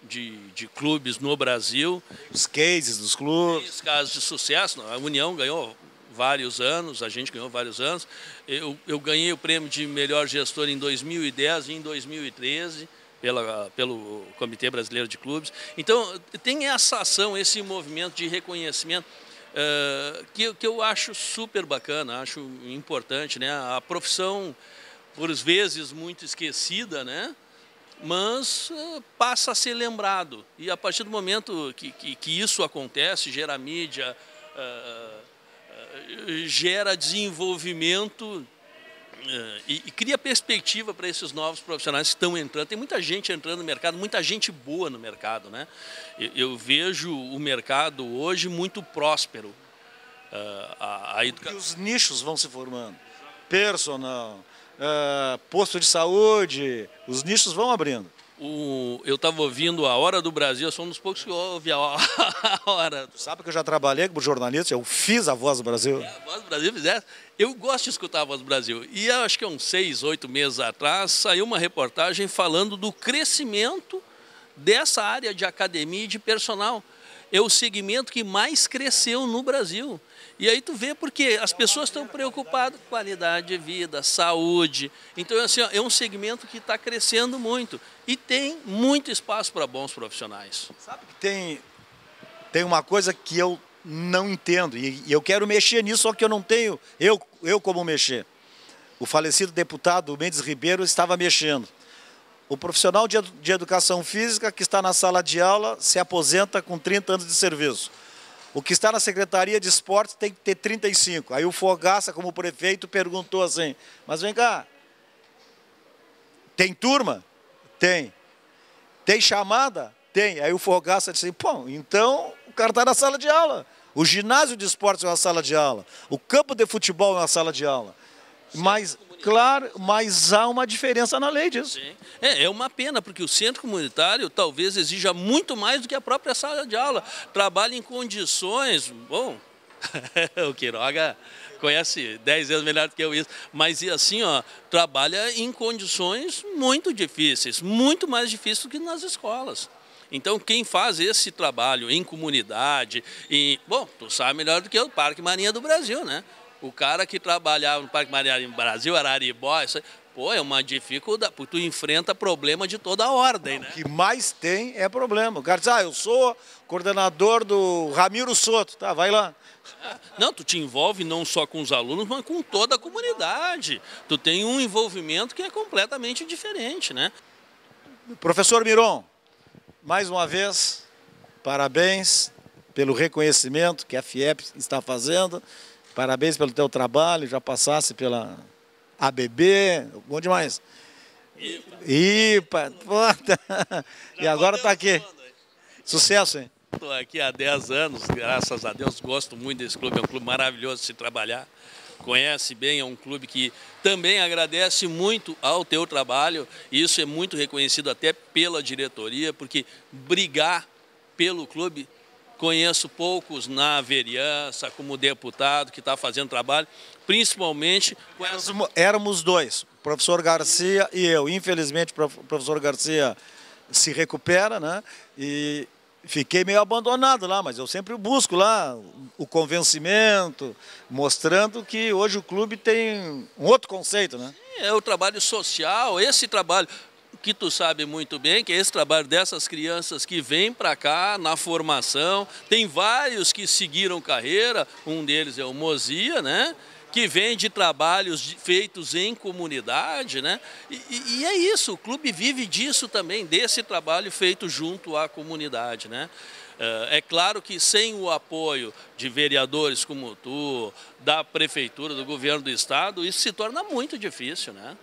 de clubes no Brasil. Os cases dos clubes. Os casos de sucesso. A União ganhou vários anos, a gente ganhou vários anos. Eu ganhei o prêmio de melhor gestor em 2010 e em 2013. Pelo Comitê Brasileiro de Clubes. Então, tem essa ação, esse movimento de reconhecimento que eu acho super bacana, acho importante, né? A profissão, por vezes, muito esquecida, né? Mas passa a ser lembrado. E a partir do momento que isso acontece, gera mídia, gera desenvolvimento, e cria perspectiva para esses novos profissionais que estão entrando. Tem muita gente entrando no mercado, muita gente boa no mercado, né? Eu vejo o mercado hoje muito próspero. E os nichos vão se formando. Personal, posto de saúde, os nichos vão abrindo. Eu estava ouvindo a Hora do Brasil, eu sou um dos poucos que ouve a Hora. Sabe que eu já trabalhei como jornalista, eu fiz a Voz do Brasil. A Voz do Brasil fizesse. Eu gosto de escutar a Voz do Brasil. E acho que há uns 6, 8 meses atrás, saiu uma reportagem falando do crescimento dessa área de academia e de personal. É o segmento que mais cresceu no Brasil. E aí tu vê porque as pessoas estão preocupadas com qualidade de vida, saúde. Então, assim, é um segmento que está crescendo muito. E tem muito espaço para bons profissionais. Sabe que tem uma coisa que eu não entendo, e eu quero mexer nisso, só que eu não tenho, eu como mexer. O falecido deputado Mendes Ribeiro estava mexendo. O profissional de educação física que está na sala de aula se aposenta com 30 anos de serviço. O que está na Secretaria de Esportes tem que ter 35. Aí o Fogaça, como prefeito, perguntou assim, mas vem cá, tem turma? Tem. Tem chamada? Tem. Aí o Fogaça disse, pô, então o cara está na sala de aula. O ginásio de esportes é uma sala de aula. O campo de futebol é uma sala de aula. Mas, claro, mas há uma diferença na lei disso. Sim. É uma pena, porque o centro comunitário talvez exija muito mais do que a própria sala de aula. Trabalha em condições... Bom, o Quiroga conhece 10 vezes melhor do que eu isso. Mas, assim, trabalha em condições muito difíceis, muito mais difíceis do que nas escolas. Então, quem faz esse trabalho em comunidade... Bom, tu sabe melhor do que eu, o Parque Marinha do Brasil, né? O cara que trabalhava no Parque Marinha do Brasil, Araribó, isso aí, pô, é uma dificuldade, porque tu enfrenta problema de toda a ordem, né? O que mais tem é problema. O cara diz, eu sou coordenador do Ramiro Soto, tá, vai lá. Não, tu te envolve não só com os alunos, mas com toda a comunidade. Tu tem um envolvimento que é completamente diferente, né? Professor Miron, mais uma vez, parabéns pelo reconhecimento que a FIEP está fazendo. Parabéns pelo teu trabalho, já passasse pela ABB, bom demais. IPA, e agora está aqui. Sucesso, hein? Estou aqui há 10 anos, graças a Deus, gosto muito desse clube, é um clube maravilhoso de se trabalhar. Conhece bem, é um clube que também agradece muito ao teu trabalho, e isso é muito reconhecido até pela diretoria, porque brigar pelo clube... Conheço poucos na vereança, como deputado, que está fazendo trabalho, principalmente... Éramos dois, o professor Garcia e eu. Infelizmente, o professor Garcia se recupera, né? E fiquei meio abandonado lá, mas eu sempre busco lá o convencimento, mostrando que hoje o clube tem um outro conceito, né? É o trabalho social, esse trabalho... que tu sabe muito bem, que é esse trabalho dessas crianças que vêm para cá na formação. Tem vários que seguiram carreira, um deles é o Mozia, né? Que vem de trabalhos feitos em comunidade, né? E é isso, o clube vive disso também, desse trabalho feito junto à comunidade, né? É claro que sem o apoio de vereadores como tu, da prefeitura, do governo do estado, isso se torna muito difícil, né?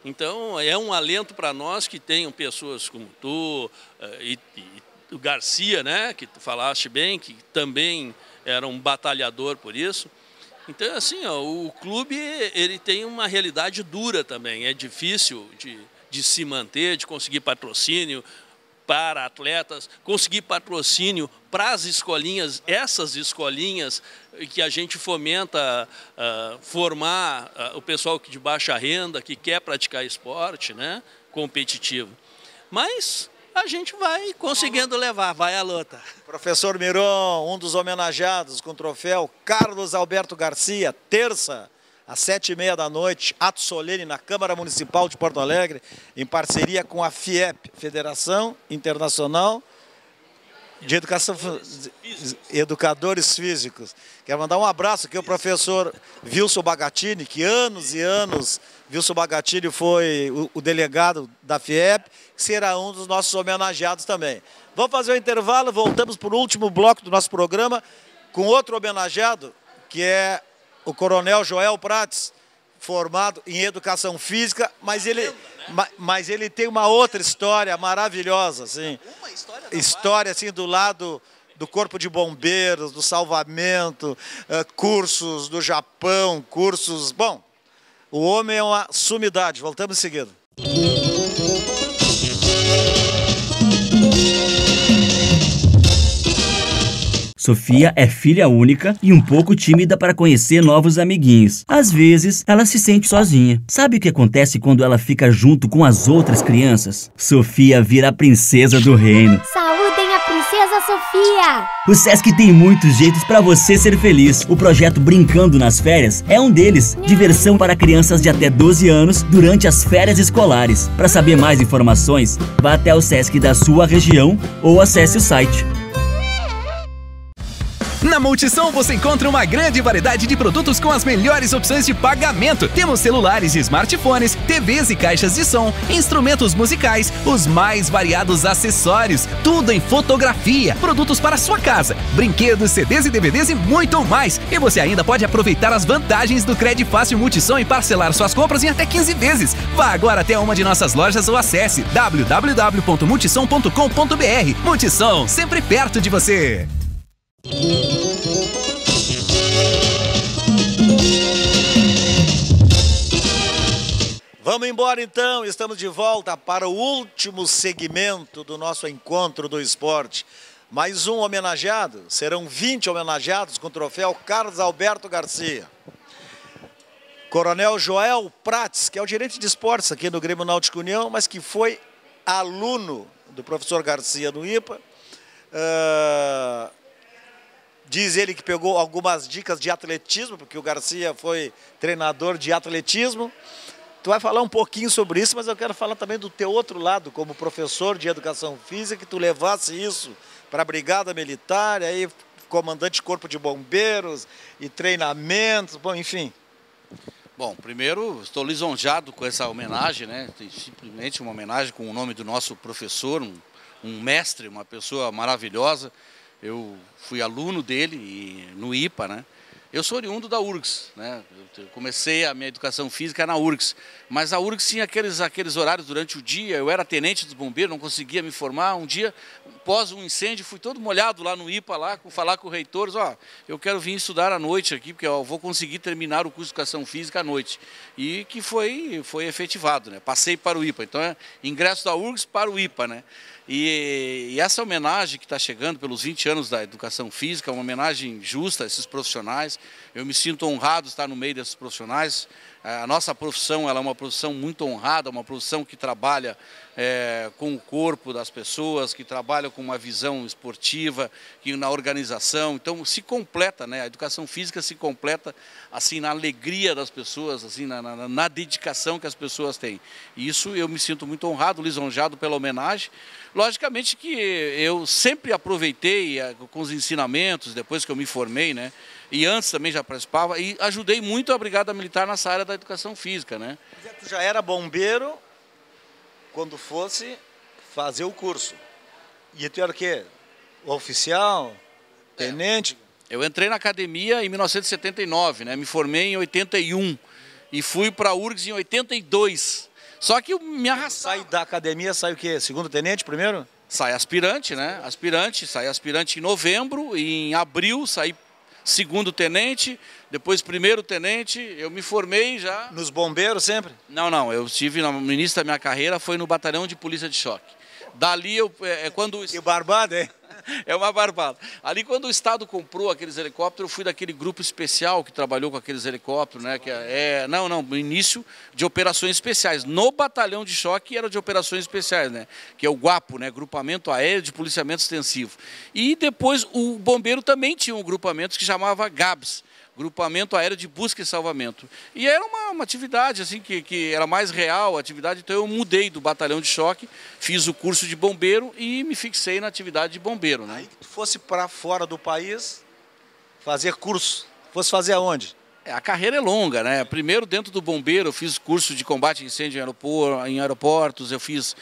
Então, é um alento para nós que tenham pessoas como tu e o Garcia, né, que tu falaste bem, que também era um batalhador por isso. Então, assim, ó, o clube ele tem uma realidade dura também. É difícil de se manter, de conseguir patrocínio para atletas, conseguir patrocínio para as escolinhas, essas escolinhas que a gente fomenta formar o pessoal de baixa renda, que quer praticar esporte, né, competitivo. Mas a gente vai conseguindo levar, vai à luta. Professor Miron, um dos homenageados com o troféu Carlos Alberto Garcia, terça, às 7h30 da noite, ato solene na Câmara Municipal de Porto Alegre, em parceria com a FIEP, Federação Internacional de Educadores Físicos. Quero mandar um abraço aqui ao professor Wilson Bagatini, que anos e anos, Wilson Bagatini foi o delegado da FIEP, que será um dos nossos homenageados também. Vamos fazer um intervalo, voltamos para o último bloco do nosso programa, com outro homenageado, que é o Coronel Joel Prates, formado em Educação Física, mas ele tem uma outra história maravilhosa, assim, história assim do lado do Corpo de Bombeiros, do salvamento, cursos do Japão, cursos... Bom, o homem é uma sumidade. Voltamos em seguida. Sofia é filha única e um pouco tímida para conhecer novos amiguinhos. Às vezes, ela se sente sozinha. Sabe o que acontece quando ela fica junto com as outras crianças? Sofia vira a princesa do reino. Saúdem a princesa Sofia! O Sesc tem muitos jeitos para você ser feliz. O projeto Brincando nas Férias é um deles. Diversão para crianças de até 12 anos durante as férias escolares. Para saber mais informações, vá até o Sesc da sua região ou acesse o site. Na Multissom você encontra uma grande variedade de produtos com as melhores opções de pagamento. Temos celulares e smartphones, TVs e caixas de som, instrumentos musicais, os mais variados acessórios, tudo em fotografia, produtos para sua casa, brinquedos, CDs e DVDs e muito mais. E você ainda pode aproveitar as vantagens do Cred Fácil Multissom e parcelar suas compras em até 15 vezes. Vá agora até uma de nossas lojas ou acesse www.multissom.com.br. Multissom, sempre perto de você. Vamos embora então, estamos de volta para o último segmento do nosso encontro do esporte. Mais um homenageado, serão 20 homenageados com o troféu Carlos Alberto Garcia. Coronel Joel Prates, que é o gerente de esportes aqui no Grêmio Náutico União, mas que foi aluno do professor Garcia no IPA. Diz ele que pegou algumas dicas de atletismo, porque o Garcia foi treinador de atletismo. Tu vai falar um pouquinho sobre isso, mas eu quero falar também do teu outro lado, como professor de educação física, que tu levasse isso para a Brigada Militar, aí comandante de Corpo de Bombeiros e treinamentos, bom, enfim. Bom, primeiro estou lisonjeado com essa homenagem, né? Simplesmente uma homenagem com o nome do nosso professor, um mestre, uma pessoa maravilhosa. Eu fui aluno dele no IPA, né? Eu sou oriundo da URGS, né? Eu comecei a minha educação física na URGS, mas a URGS tinha aqueles horários durante o dia. Eu era tenente dos bombeiros, não conseguia me formar. Um dia, após um incêndio, fui todo molhado lá no IPA, lá, falar com o reitor, eu quero vir estudar à noite aqui, porque eu vou conseguir terminar o curso de educação física à noite. E que foi efetivado, né? Passei para o IPA, então é ingresso da URGS para o IPA, né? E essa homenagem que está chegando pelos 20 anos da educação física, é uma homenagem justa a esses profissionais. Eu me sinto honrado de estar no meio desses profissionais. A nossa profissão ela é uma profissão muito honrada, uma profissão que trabalha com o corpo das pessoas, que trabalha com uma visão esportiva, que na organização. Então se completa, né? A educação física se completa assim na alegria das pessoas, assim na dedicação que as pessoas têm. E isso eu me sinto muito honrado, lisonjeado pela homenagem. Logicamente que eu sempre aproveitei com os ensinamentos, depois que eu me formei, né? E antes também já participava, e ajudei muito a Brigada Militar nessa área da educação física, né? Tu já era bombeiro quando fosse fazer o curso. E tu era o quê? Oficial? Tenente? Eu entrei na academia em 1979, né? Me formei em 81 e fui para a URGS em 82. Só que eu me arrastava. Sai da academia, sai o quê? Segundo tenente primeiro? Sai aspirante, né? Sai aspirante em novembro, e em abril saí segundo tenente, depois primeiro tenente, eu me formei já. Nos bombeiros sempre? Não, eu estive no início da minha carreira, foi no batalhão de polícia de choque. Dali quando... Que barbada, hein? É uma barbada. Ali quando o Estado comprou aqueles helicópteros, eu fui daquele grupo especial que trabalhou com aqueles helicópteros, né? No início de operações especiais. No batalhão de choque era de operações especiais, né? Que é o GUAPO, né? Grupamento Aéreo de Policiamento Extensivo. E depois o bombeiro também tinha um grupamento que chamava GABS. Grupamento Aéreo de Busca e Salvamento. E era uma atividade assim que era mais real a atividade, então eu mudei do batalhão de choque, fiz o curso de bombeiro e me fixei na atividade de bombeiro. Né? Aí que tu fosse para fora do país fazer curso, fosse fazer aonde? A carreira é longa, né? Primeiro, dentro do bombeiro, eu fiz curso de combate a incêndio em aeroportos, eu fiz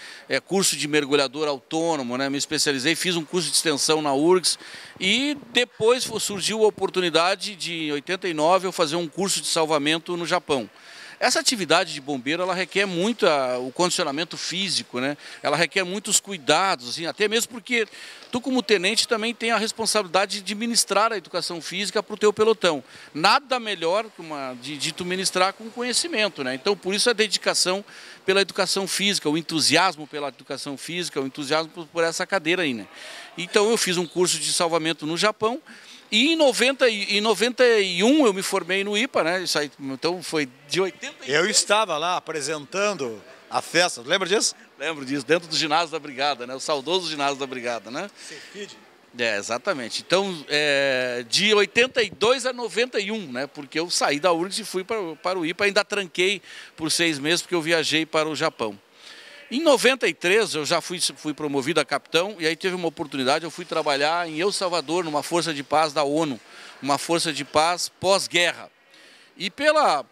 curso de mergulhador autônomo, né? Me especializei, fiz um curso de extensão na URGS e depois surgiu a oportunidade de, em 89, eu fazer um curso de salvamento no Japão. Essa atividade de bombeiro, ela requer muito o condicionamento físico, né? Ela requer muitos cuidados, assim, até mesmo porque tu como tenente também tem a responsabilidade de ministrar a educação física para o teu pelotão. Nada melhor de tu ministrar com conhecimento, né? Então, por isso a dedicação pela educação física, o entusiasmo pela educação física, o entusiasmo por essa cadeira aí, né? Então, eu fiz um curso de salvamento no Japão. E em 91 eu me formei no IPA, né? Isso aí, então foi de 80. Eu estava lá apresentando a festa, lembra disso? Lembro disso, dentro do ginásio da Brigada, né? O saudoso ginásio da Brigada, né? Cefid. Exatamente. Então, de 82 a 91, né? Porque eu saí da URGS e fui para o IPA, ainda tranquei por 6 meses porque eu viajei para o Japão. Em 93 eu já fui promovido a capitão e aí teve uma oportunidade, eu fui trabalhar em El Salvador, numa força de paz da ONU, uma força de paz pós-guerra. E pela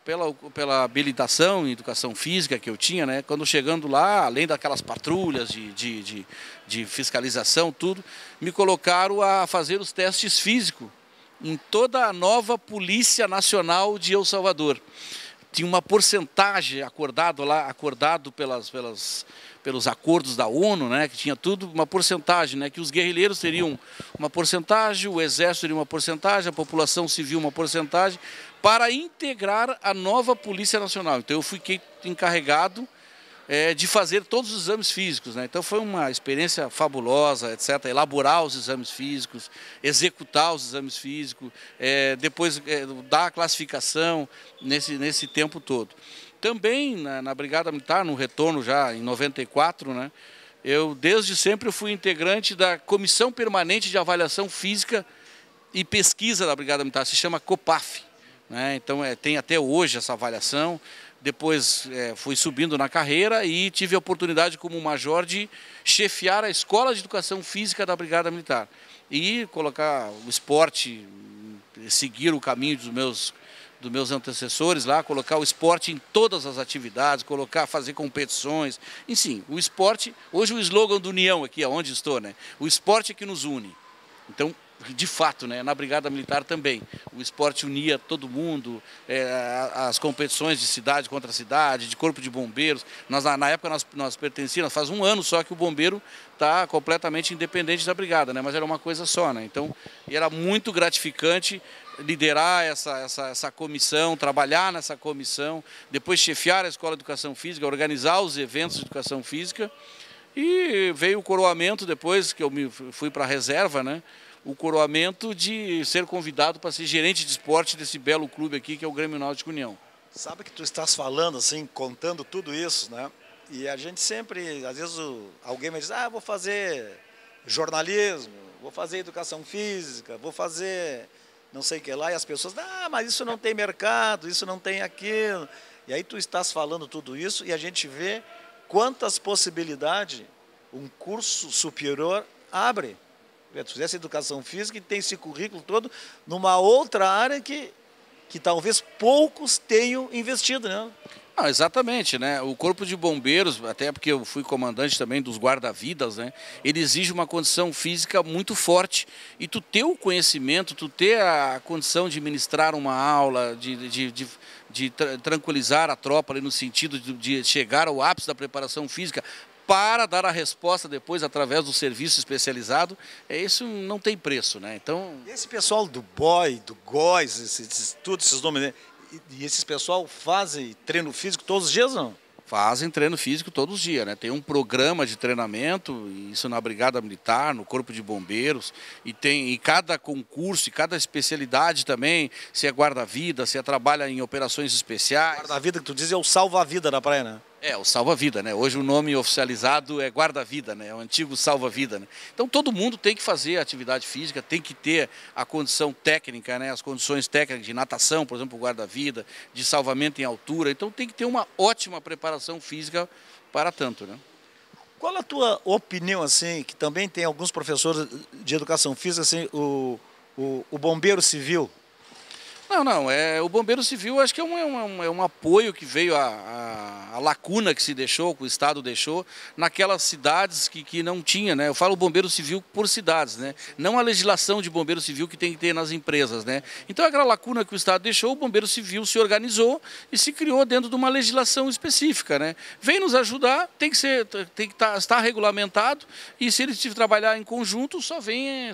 habilitação em educação física que eu tinha, né, quando chegando lá, além daquelas patrulhas de fiscalização, tudo, me colocaram a fazer os testes físicos em toda a nova Polícia Nacional de El Salvador. Tinha uma porcentagem acordado pelos acordos da ONU, né, que tinha tudo uma porcentagem, né, que os guerrilheiros teriam uma porcentagem, o exército teria uma porcentagem, a população civil uma porcentagem, para integrar a nova Polícia Nacional. Então eu fiquei encarregado de fazer todos os exames físicos, né? Então foi uma experiência fabulosa, etc. Elaborar os exames físicos, executar os exames físicos, depois dar a classificação nesse tempo todo. Também na Brigada Militar, no retorno já em 94, né? Eu desde sempre fui integrante da Comissão Permanente de Avaliação Física e Pesquisa da Brigada Militar, se chama COPAF, né? Então tem até hoje essa avaliação. Depois fui subindo na carreira e tive a oportunidade como major de chefiar a Escola de Educação Física da Brigada Militar. E colocar o esporte, seguir o caminho dos meus antecessores lá, colocar o esporte em todas as atividades, fazer competições, enfim, o esporte, hoje o slogan do União aqui, onde estou, né? O esporte é que nos une. Então, de fato, né, na Brigada Militar também, o esporte unia todo mundo, as competições de cidade contra cidade, de corpo de bombeiros. Na época nós pertencíamos, faz um ano só que o bombeiro está completamente independente da Brigada, né, mas era uma coisa só, né, então era muito gratificante liderar essa comissão, trabalhar nessa comissão, depois chefiar a Escola de Educação Física, organizar os eventos de Educação Física e veio o coroamento depois que eu fui para a reserva, né, o coroamento de ser convidado para ser gerente de esporte desse belo clube aqui, que é o Grêmio Náutico União. Sabe que tu estás falando assim, contando tudo isso, né? E a gente sempre, às vezes alguém me diz, vou fazer jornalismo, vou fazer educação física, vou fazer não sei o que lá, e as pessoas, mas isso não tem mercado, isso não tem aquilo. E aí tu estás falando tudo isso e a gente vê quantas possibilidades um curso superior abre. Tu fizesse educação física e tem esse currículo todo numa outra área que talvez poucos tenham investido, né? Não, exatamente, né? O Corpo de Bombeiros, até porque eu fui comandante também dos guarda-vidas, né? Ele exige uma condição física muito forte. E tu ter o conhecimento, tu ter a condição de ministrar uma aula, de tranquilizar a tropa ali no sentido de chegar ao ápice da preparação física para dar a resposta depois através do serviço especializado, isso não tem preço, né? Então... Esse pessoal do BOI, do GOIS, todos esses nomes, né? E esses pessoal fazem treino físico todos os dias, não? Fazem treino físico todos os dias, né? Tem um programa de treinamento, isso na Brigada Militar, no Corpo de Bombeiros, e tem em cada concurso, e cada especialidade também, se é guarda-vida, se é trabalha em operações especiais. Guarda-vida que tu diz é o salva-vida na praia, né? É, o salva-vida, né? Hoje o nome oficializado é guarda-vida, né? É o antigo salva-vida, né? Então todo mundo tem que fazer atividade física, tem que ter a condição técnica, né? As condições técnicas de natação, por exemplo, guarda-vida, de salvamento em altura. Então tem que ter uma ótima preparação física para tanto, né? Qual a tua opinião, assim, que também tem alguns professores de educação física, assim, o bombeiro civil? Não, o Bombeiro Civil acho que é um apoio que veio a lacuna que se deixou, que o Estado deixou, naquelas cidades que não tinha, né? Eu falo Bombeiro Civil por cidades, né? Não a legislação de Bombeiro Civil que tem que ter nas empresas, né? Então aquela lacuna que o Estado deixou, o Bombeiro Civil se organizou e se criou dentro de uma legislação específica, né? Vem nos ajudar, tem que estar regulamentado, e se eles trabalhar em conjunto, só vem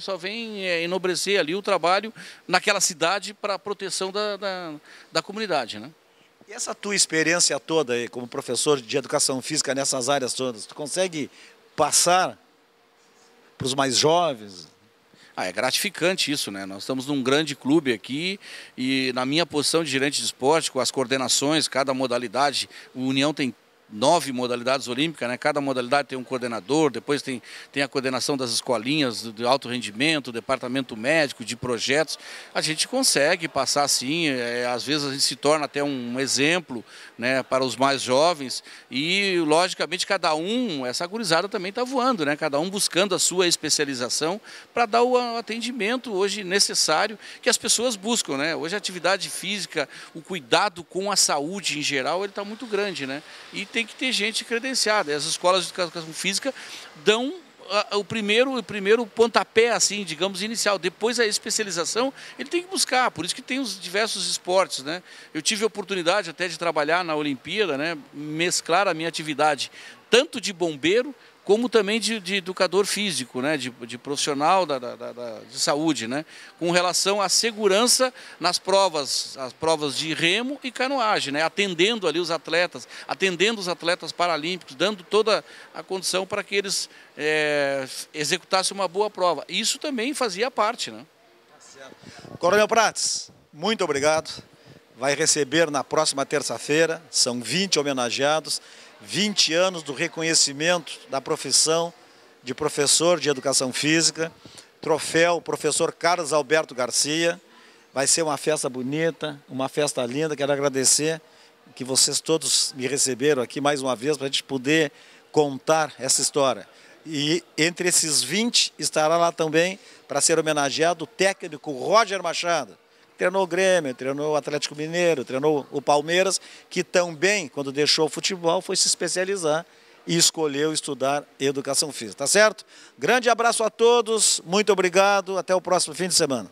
enobrecer ali o trabalho naquela cidade para proteção da comunidade, né? E essa tua experiência toda aí, como professor de educação física nessas áreas todas, tu consegue passar para os mais jovens? É gratificante isso, né? Nós estamos num grande clube aqui e na minha posição de gerente de esporte, com as coordenações, cada modalidade, o União tem 9 modalidades olímpicas, né? Cada modalidade tem um coordenador, depois tem a coordenação das escolinhas de alto rendimento, departamento médico, de projetos. A gente consegue passar assim, às vezes a gente se torna até um exemplo, né, para os mais jovens e, logicamente, cada um, essa gurizada também está voando, né? Cada um buscando a sua especialização para dar o atendimento hoje necessário que as pessoas buscam, né? Hoje a atividade física, o cuidado com a saúde em geral, ele está muito grande, né? E tem que ter gente credenciada. As escolas de educação física dão o primeiro pontapé, assim, digamos, inicial. Depois a especialização ele tem que buscar. Por isso que tem os diversos esportes, né? Eu tive a oportunidade até de trabalhar na Olimpíada, né? Mesclar a minha atividade tanto de bombeiro como também de educador físico, né? de profissional de saúde, né? Com relação à segurança nas provas, as provas de remo e canoagem, né? Atendendo ali os atletas paralímpicos, dando toda a condição para que eles executassem uma boa prova. Isso também fazia parte, né? Coronel Prates, muito obrigado. Vai receber na próxima terça-feira, são 20 homenageados, 20 anos do reconhecimento da profissão de professor de educação física, troféu professor Carlos Alberto Garcia. Vai ser uma festa bonita, uma festa linda. Quero agradecer que vocês todos me receberam aqui mais uma vez para a gente poder contar essa história. E entre esses 20 estará lá também, para ser homenageado, o técnico Roger Machado. Treinou o Grêmio, treinou o Atlético Mineiro, treinou o Palmeiras, que também, quando deixou o futebol, foi se especializar e escolheu estudar educação física. Tá certo? Grande abraço a todos, muito obrigado, até o próximo fim de semana.